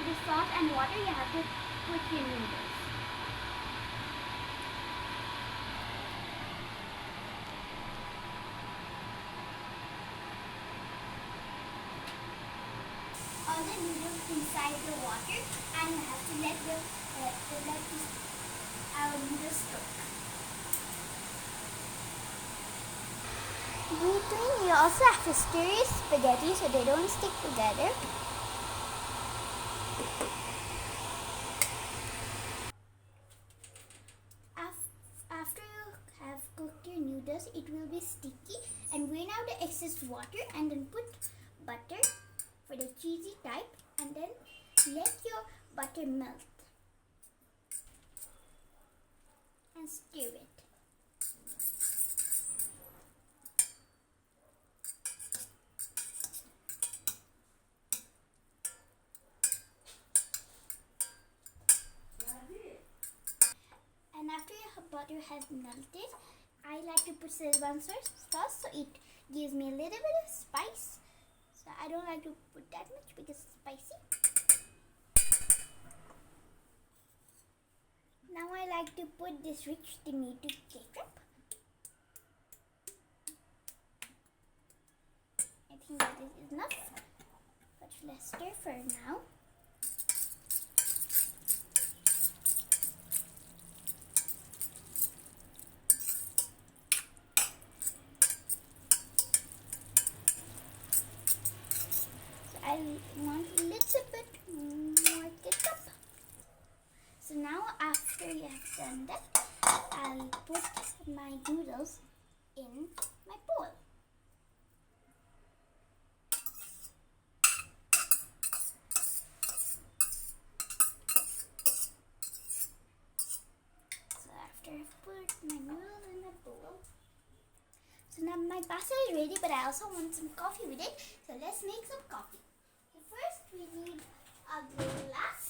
the sauce and water, you have to put your noodles. All the noodles inside the water, and you have to let our noodles cook. Between, you also have to stir your spaghetti so they don't stick together. After you have cooked your noodles, it will be sticky, and drain out the excess water and then put butter for the cheesy type, and then let your butter melt and stir it. And after your butter has melted, I like to put Szechuan sauce so it gives me a little bit of spice. So I don't like to put that much because it's spicy. Now I like to put this rich tomato ketchup. I think that is enough, but let's stir for now. I want a little bit more ketchup. So now after you have done that, I'll put my noodles in my bowl. So after I've put my noodles in the bowl, so now my pasta is ready, but I also want some coffee with it. So let's make some coffee. First we need a glass.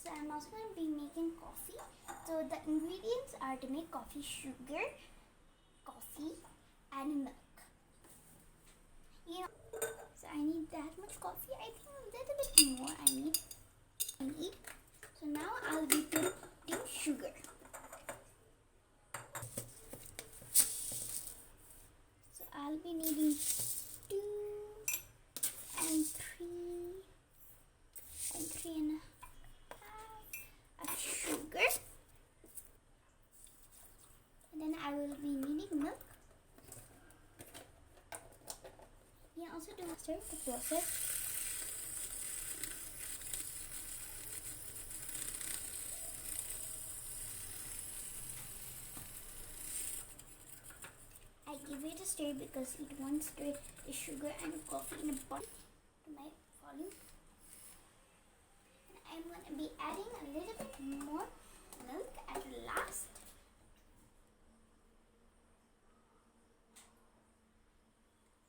So I'm also going to be making coffee. So the ingredients are to make coffee: sugar, coffee, and milk. So I need that much coffee. I think a little bit more I need. So now I'll be putting sugar. So I'll be needing 2 and 3 and a half of sugar, and then I will be needing milk. You can also do start the process. I give it a stir because it wants to stir the sugar and coffee in a pot to my volume. And I'm going to be adding a little bit more milk at last.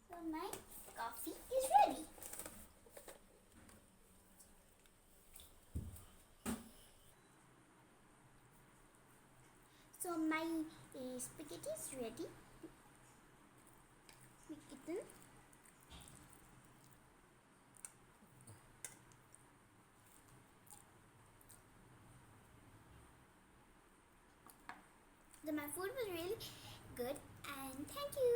So my coffee is ready. So my spaghetti is ready. So my food was really good, and thank you.